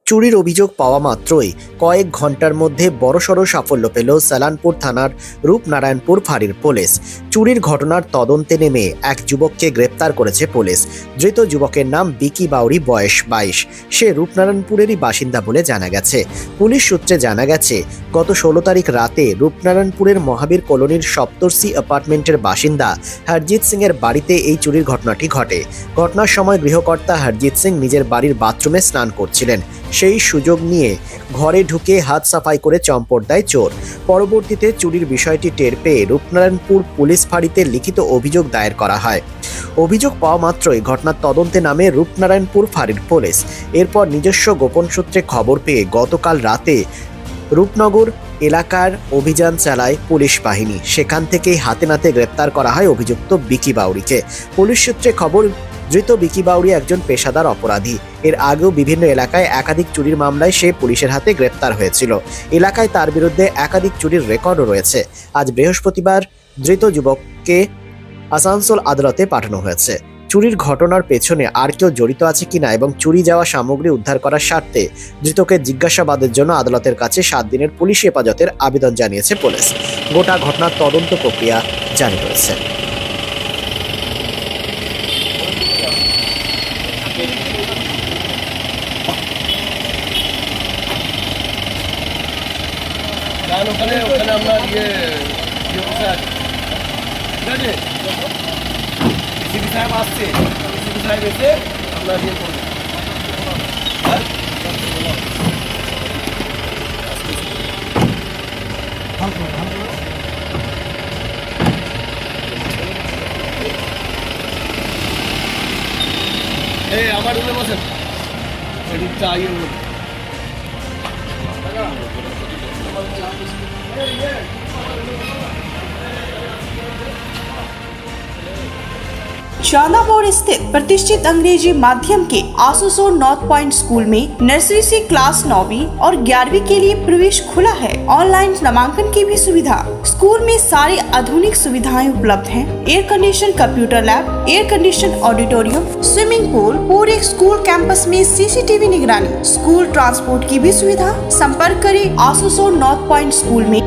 চুরির অভিযোগ পাওয়া মাত্রই কয়েক ঘন্টার মধ্যে বড়সড় সাফল্য পেল সালানপুর থানার রূপনারায়ণপুর ফাঁড়ির পুলিশ। চুরির ঘটনার তদন্তে নেমে এক যুবককে গ্রেপ্তার করেছে পুলিশ। ধৃত যুবকের নাম বিকি বাউরি, বয়স 22। সে রূপনারায়ণপুরেরই বাসিন্দা বলে জানা গেছে। পুলিশ সূত্রে জানা গেছে, গত 16 তারিখ রাতে রূপনারায়ণপুরের মহাবীর কলোনির সপ্তর্ষি অ্যাপার্টমেন্টের বাসিন্দা হরজিৎ সিংয়ের বাড়িতে এই চুরির ঘটনাটি ঘটে। ঘটনার সময় গৃহকর্তা হরজিৎ সিং নিজের বাড়ির বাথরুমে স্নান করছিলেন। সেই সুযোগ নিয়ে ঘরে ঢুকে হাত সাফাই করে চম্পট দেয় চোর। পরবর্তীতে চুরির বিষয়টি টের পেয়ে রূপনারায়ণপুর পুলিশ ফাঁড়িতে লিখিত অভিযোগ দায়ের করা হয়। অভিযোগ পাওয়া মাত্রই ঘটনার তদন্তে নামে রূপনারায়ণপুর ফাঁড়ির পুলিশ। এরপর নিজস্ব গোপন সূত্রে খবর পেয়ে গতকাল রাতে রূপনগর এলাকার অভিযান চালায় পুলিশ বাহিনী। সেখান থেকেই হাতে নাতে গ্রেপ্তার করা হয় অভিযুক্ত বিকি বাউরিকে। পুলিশ সূত্রে খবর, ধৃত বিকি বাউরি একজন পেশাদার অপরাধী। এর আগেও বিভিন্ন এলাকায় একাধিক চুরির মামলায় সে পুলিশের হাতে গ্রেপ্তার হয়েছিল। এলাকায় তার বিরুদ্ধে একাধিক চুরির রেকর্ডও রয়েছে। আজ বৃহস্পতিবার ধৃত যুবককে আসানসোল আদালতে পাঠানো হয়েছে। চুরির ঘটনার পেছনে আর কেউ জড়িত আছে কিনা এবং চুরি যাওয়া সামগ্রী উদ্ধার করার স্বার্থে ধৃতকে জিজ্ঞাসাবাদের জন্য আদালতের কাছে 7 দিনের পুলিশ হেফাজতের আবেদন জানিয়েছে পুলিশ। গোটা ঘটনার তদন্ত প্রক্রিয়া জারি রয়েছে। ওখানে আমরা ঠিক আছে, সিপি সাহেব আসছে, সিপি সাহেব এসে আমরা করবো। এই আমার রুমে বসেন, রুমটা আগে शालाबोर स्थित प्रतिष्ठित अंग्रेजी माध्यम के आसुसोर नॉर्थ पॉइंट स्कूल में नर्सरी से क्लास 9वीं और 11वीं के लिए प्रवेश खुला है। ऑनलाइन नामांकन की भी सुविधा। स्कूल में सारी आधुनिक सुविधाएं उपलब्ध हैं। Air condition computer lab, air condition auditorium, swimming pool, पूरे स्कूल कैंपस में सीसीटीवी निगरानी, स्कूल ट्रांसपोर्ट की भी सुविधा। संपर्क करें आसुसोर नॉर्थ पॉइंट स्कूल में।